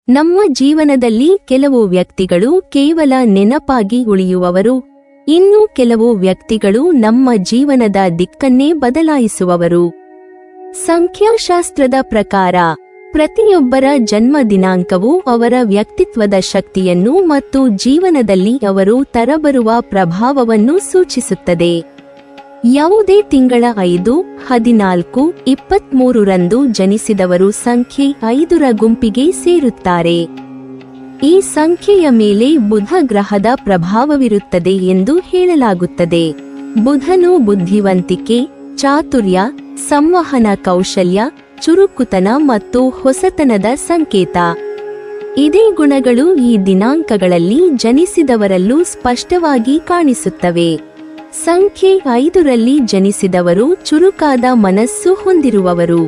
ನಮ್ಮ ಜೀವನದಲ್ಲಿ ಕೆಲವು ವ್ಯಕ್ತಿಗಳು ಕೇವಲ ನೆನಪಾಗಿ ಉಳಿಯುವವರು, ಇನ್ನು ಕೆಲವು ವ್ಯಕ್ತಿಗಳು ನಮ್ಮ ಜೀವನದ ದಿಕ್ಕನ್ನೇ ಬದಲಾಯಿಸುವವರು. ಸಂಖ್ಯಾಶಾಸ್ತ್ರದ ಪ್ರಕಾರ ಪ್ರತಿಯೊಬ್ಬರ ಜನ್ಮ ದಿನಾಂಕವು ಅವರ ವ್ಯಕ್ತಿತ್ವದ ಶಕ್ತಿಯನ್ನು ಮತ್ತು ಜೀವನದಲ್ಲಿ ಅವರು ತರಬರುವ ಪ್ರಭಾವವನ್ನು ಸೂಚಿಸುತ್ತದೆ. ಯಾವುದೇ ತಿಂಗಳ 5, 14, 23ರಂದು ಜನಿಸಿದವರು ಸಂಖ್ಯೆ 5ರ ಗುಂಪಿಗೆ ಸೇರುತ್ತಾರೆ. ಈ ಸಂಖ್ಯೆಯ ಮೇಲೆ ಬುಧ ಗ್ರಹದ ಪ್ರಭಾವವಿರುತ್ತದೆ ಎಂದು ಹೇಳಲಾಗುತ್ತದೆ. ಬುಧನು ಬುದ್ಧಿವಂತಿಕೆ, ಚಾತುರ್ಯ, ಸಂವಹನ ಕೌಶಲ್ಯ, ಚುರುಕುತನ ಮತ್ತು ಹೊಸತನದ ಸಂಕೇತ. ಇದೇ ಗುಣಗಳು ಈ ದಿನಾಂಕಗಳಲ್ಲಿ ಜನಿಸಿದವರಲ್ಲೂ ಸ್ಪಷ್ಟವಾಗಿ ಕಾಣಿಸುತ್ತವೆ. ಸಂಖ್ಯೆ 5ರಲ್ಲಿ ಜನಿಸಿದವರು ಚುರುಕಾದ ಮನಸ್ಸು ಹೊಂದಿರುವವರು.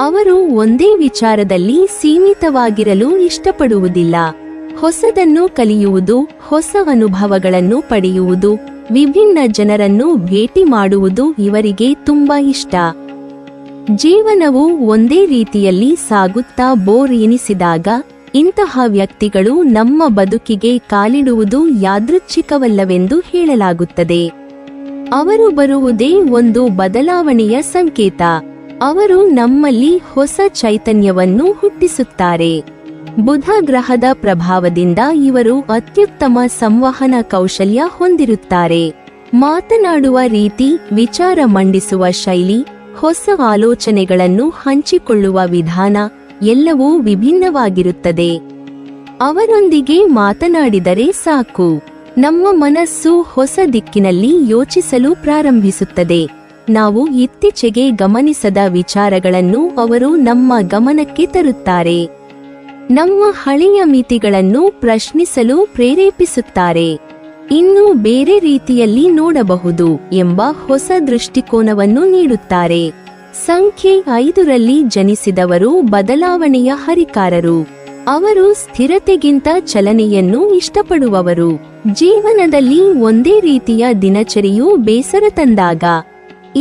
ಅವರು ಒಂದೇ ವಿಚಾರದಲ್ಲಿ ಸೀಮಿತವಾಗಿರಲು ಇಷ್ಟಪಡುವುದಿಲ್ಲ. ಹೊಸದನ್ನು ಕಲಿಯುವುದು, ಹೊಸ ಅನುಭವಗಳನ್ನು ಪಡೆಯುವುದು, ವಿಭಿನ್ನ ಜನರನ್ನು ಭೇಟಿ ಮಾಡುವುದು ಇವರಿಗೆ ತುಂಬಾ ಇಷ್ಟ. ಜೀವನವು ಒಂದೇ ರೀತಿಯಲ್ಲಿ ಸಾಗುತ್ತಾ ಬೋರ್ ಎನಿಸಿದಾಗ ಇಂತಹ ವ್ಯಕ್ತಿಗಳು ನಮ್ಮ ಬದುಕಿಗೆ ಕಾಲಿಡುವುದು ಯಾದೃಚ್ಛಿಕವಲ್ಲವೆಂದು ಹೇಳಲಾಗುತ್ತದೆ. ಅವರು ಬರುವುದೇ ಒಂದು ಬದಲಾವಣೆಯ ಸಂಕೇತ. ಅವರು ನಮ್ಮಲ್ಲಿ ಹೊಸ ಚೈತನ್ಯವನ್ನು ಹುಟ್ಟಿಸುತ್ತಾರೆ. ಬುಧ ಗ್ರಹದ ಪ್ರಭಾವದಿಂದ ಇವರು ಅತ್ಯುತ್ತಮ ಸಂವಹನ ಕೌಶಲ್ಯ ಹೊಂದಿರುತ್ತಾರೆ. ಮಾತನಾಡುವ ರೀತಿ, ವಿಚಾರ ಮಂಡಿಸುವ ಶೈಲಿ, ಹೊಸ ಆಲೋಚನೆಗಳನ್ನು ಹಂಚಿಕೊಳ್ಳುವ ವಿಧಾನ ಎಲ್ಲವೂ ವಿಭಿನ್ನವಾಗಿರುತ್ತದೆ. ಅವರೊಂದಿಗೆ ಮಾತನಾಡಿದರೆ ಸಾಕು, ನಮ್ಮ ಮನಸ್ಸು ಹೊಸ ದಿಕ್ಕಿನಲ್ಲಿ ಯೋಚಿಸಲು ಪ್ರಾರಂಭಿಸುತ್ತದೆ. ನಾವು ಇತ್ತೀಚೆಗೆ ಗಮನಿಸದ ವಿಚಾರಗಳನ್ನು ಅವರು ನಮ್ಮ ಗಮನಕ್ಕೆ ತರುತ್ತಾರೆ. ನಮ್ಮ ಹಳೆಯ ಮಿತಿಗಳನ್ನು ಪ್ರಶ್ನಿಸಲು ಪ್ರೇರೇಪಿಸುತ್ತಾರೆ. ಇನ್ನೂ ಬೇರೆ ರೀತಿಯಲ್ಲಿ ನೋಡಬಹುದು ಎಂಬ ಹೊಸ ದೃಷ್ಟಿಕೋನವನ್ನು ನೀಡುತ್ತಾರೆ. ಸಂಖ್ಯೆ 5ರಲ್ಲಿ ಜನಿಸಿದವರು ಬದಲಾವಣೆಯ ಹರಿಕಾರರು. ಅವರು ಸ್ಥಿರತೆಗಿಂತ ಚಲನೆಯನ್ನು ಇಷ್ಟಪಡುವವರು. ಜೀವನದಲ್ಲಿ ಒಂದೇ ರೀತಿಯ ದಿನಚರಿಯು ಬೇಸರ ತಂದಾಗ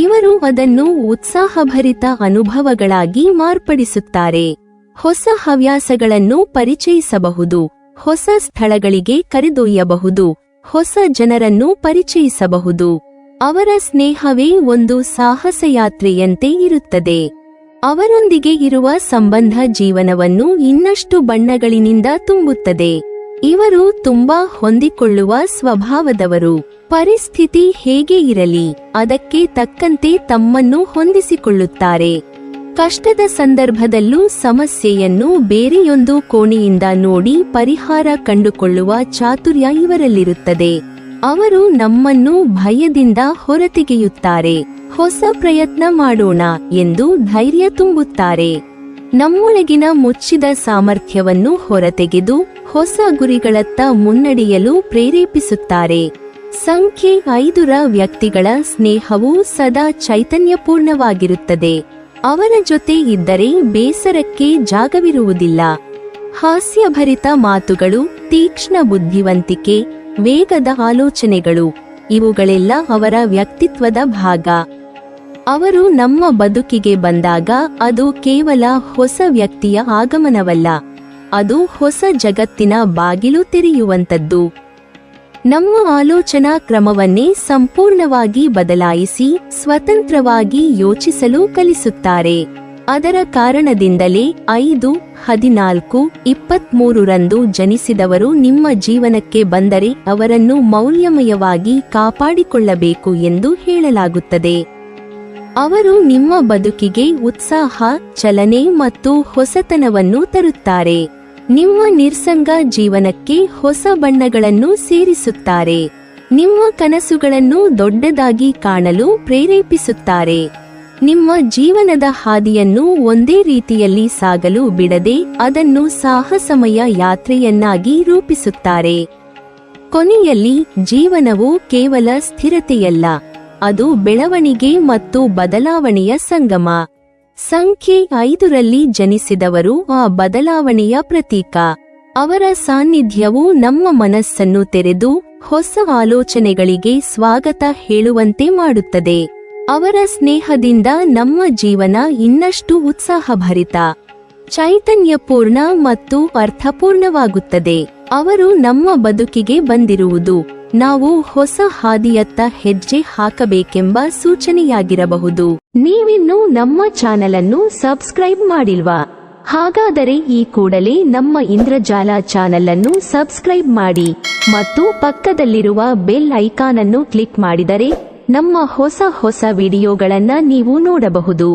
ಇವರು ಅದನ್ನು ಉತ್ಸಾಹಭರಿತ ಅನುಭವಗಳಾಗಿ ಮಾರ್ಪಡಿಸುತ್ತಾರೆ. ಹೊಸ ಹವ್ಯಾಸಗಳನ್ನು ಪರಿಚಯಿಸಬಹುದು, ಹೊಸ ಸ್ಥಳಗಳಿಗೆ ಕರೆದೊಯ್ಯಬಹುದು, ಹೊಸ ಜನರನ್ನು ಪರಿಚಯಿಸಬಹುದು. ಅವರ ಸ್ನೇಹವೇ ಒಂದು ಸಾಹಸಯಾತ್ರೆಯಂತೆ ಇರುತ್ತದೆ. ಅವರೊಂದಿಗೆ ಇರುವ ಸಂಬಂಧ ಜೀವನವನ್ನು ಇನ್ನಷ್ಟು ಬಣ್ಣಗಳಿನಿಂದ ತುಂಬುತ್ತದೆ. ಇವರು ತುಂಬಾ ಹೊಂದಿಕೊಳ್ಳುವ ಸ್ವಭಾವದವರು. ಪರಿಸ್ಥಿತಿ ಹೇಗೆ ಇರಲಿ ಅದಕ್ಕೆ ತಕ್ಕಂತೆ ತಮ್ಮನ್ನು ಹೊಂದಿಸಿಕೊಳ್ಳುತ್ತಾರೆ. ಕಷ್ಟದ ಸಂದರ್ಭದಲ್ಲೂ ಸಮಸ್ಯೆಯನ್ನು ಬೇರೆಯೊಂದು ಕೋಣೆಯಿಂದ ನೋಡಿ ಪರಿಹಾರ ಕಂಡುಕೊಳ್ಳುವ ಚಾತುರ್ಯ ಇವರಲ್ಲಿರುತ್ತದೆ. ಅವರು ನಮ್ಮನ್ನು ಭಯದಿಂದ ಹೊರತೆಗೆಯುತ್ತಾರೆ. ಹೊಸ ಪ್ರಯತ್ನ ಮಾಡೋಣ ಎಂದು ಧೈರ್ಯ ತುಂಬುತ್ತಾರೆ. ನಮ್ಮೊಳಗಿನ ಮುಚ್ಚಿದ ಸಾಮರ್ಥ್ಯವನ್ನು ಹೊರತೆಗೆದು ಹೊಸ ಗುರಿಗಳತ್ತ ಮುನ್ನಡೆಯಲು ಪ್ರೇರೇಪಿಸುತ್ತಾರೆ. ಸಂಖ್ಯೆ 5ರ ವ್ಯಕ್ತಿಗಳ ಸ್ನೇಹವು ಸದಾ ಚೈತನ್ಯಪೂರ್ಣವಾಗಿರುತ್ತದೆ. ಅವರ ಜೊತೆ ಇದ್ದರೆ ಬೇಸರಕ್ಕೆ ಜಾಗವಿರುವುದಿಲ್ಲ. ಹಾಸ್ಯಭರಿತ ಮಾತುಗಳು, ತೀಕ್ಷ್ಣ ಬುದ್ಧಿವಂತಿಕೆ, ವೇಗದ ಆಲೋಚನೆಗಳು ಇವುಗಳೆಲ್ಲ ಅವರ ವ್ಯಕ್ತಿತ್ವದ ಭಾಗ. ಅವರು ನಮ್ಮ ಬದುಕಿಗೆ ಬಂದಾಗ ಅದು ಕೇವಲ ಹೊಸ ವ್ಯಕ್ತಿಯ ಆಗಮನವಲ್ಲ, ಅದು ಹೊಸ ಜಗತ್ತಿನ ಬಾಗಿಲು ತೆರೆಯುವಂತದ್ದು. ನಮ್ಮ ಆಲೋಚನಾ ಕ್ರಮವನ್ನೇ ಸಂಪೂರ್ಣವಾಗಿ ಬದಲಾಯಿಸಿ ಸ್ವತಂತ್ರವಾಗಿ ಯೋಚಿಸಲು ಕಲಿಸುತ್ತಾರೆ. ಅದರ ಕಾರಣದಿಂದಲೇ 5, 14, 23ರಂದು ಜನಿಸಿದವರು ನಿಮ್ಮ ಜೀವನಕ್ಕೆ ಬಂದರೆ ಅವರನ್ನು ಮೌಲ್ಯಮಯವಾಗಿ ಕಾಪಾಡಿಕೊಳ್ಳಬೇಕು ಎಂದು ಹೇಳಲಾಗುತ್ತದೆ. ಅವರು ನಿಮ್ಮ ಬದುಕಿಗೆ ಉತ್ಸಾಹ, ಚಲನೆ ಮತ್ತು ಹೊಸತನವನ್ನು ತರುತ್ತಾರೆ. ನಿಮ್ಮ ನಿಸ್ಸಂಗ ಜೀವನಕ್ಕೆ ಹೊಸ ಬಣ್ಣಗಳನ್ನು ಸೇರಿಸುತ್ತಾರೆ. ನಿಮ್ಮ ಕನಸುಗಳನ್ನು ದೊಡ್ಡದಾಗಿ ಕಾಣಲು ಪ್ರೇರೇಪಿಸುತ್ತಾರೆ. ನಿಮ್ಮ ಜೀವನದ ಹಾದಿಯನ್ನು ಒಂದೇ ರೀತಿಯಲ್ಲಿ ಸಾಗಲು ಬಿಡದೆ ಅದನ್ನು ಸಾಹಸಮಯ ಯಾತ್ರೆಯನ್ನಾಗಿ ರೂಪಿಸುತ್ತಾರೆ. ಕೊನೆಯಲ್ಲಿ ಜೀವನವು ಕೇವಲ ಸ್ಥಿರತೆಯಲ್ಲ, ಅದು ಬೆಳವಣಿಗೆ ಮತ್ತು ಬದಲಾವಣೆಯ ಸಂಗಮ. ಸಂಖ್ಯೆ 5ರಲ್ಲಿ ಜನಿಸಿದವರು ಆ ಬದಲಾವಣೆಯ ಪ್ರತೀಕ. ಅವರ ಸಾನ್ನಿಧ್ಯವು ನಮ್ಮ ಮನಸ್ಸನ್ನು ತೆರೆದು ಹೊಸ ಆಲೋಚನೆಗಳಿಗೆ ಸ್ವಾಗತ ಹೇಳುವಂತೆ ಮಾಡುತ್ತದೆ. ಅವರ ಸ್ನೇಹದಿಂದ ನಮ್ಮ ಜೀವನ ಇನ್ನಷ್ಟು ಉತ್ಸಾಹಭರಿತ, ಚೈತನ್ಯಪೂರ್ಣ ಮತ್ತು ಅರ್ಥಪೂರ್ಣವಾಗುತ್ತದೆ. ಅವರು ನಮ್ಮ ಬದುಕಿಗೆ ಬಂದಿರುವುದು ನಾವು ಹೊಸ ಹಾದಿಯತ್ತ ಹೆಜ್ಜೆ ಹಾಕಬೇಕೆಂಬ ಸೂಚನೆಯಾಗಿರಬಹುದು. ನೀವಿನ್ನೂ ನಮ್ಮ ಚಾನೆಲ್ ಅನ್ನು ಸಬ್ಸ್ಕ್ರೈಬ್ ಮಾಡಿಲ್ವಾ? ಹಾಗಾದರೆ ಈ ಕೂಡಲೇ ನಮ್ಮ ಇಂದ್ರಜಾಲ ಚಾನೆಲ್ ಅನ್ನು ಸಬ್ಸ್ಕ್ರೈಬ್ ಮಾಡಿ ಮತ್ತು ಪಕ್ಕದಲ್ಲಿರುವ ಬೆಲ್ ಐಕಾನ್ ಅನ್ನು ಕ್ಲಿಕ್ ಮಾಡಿದರೆ ನಮ್ಮ ಹೊಸ ವಿಡಿಯೋಗಳನ್ನ ನೀವು ನೋಡಬಹುದು.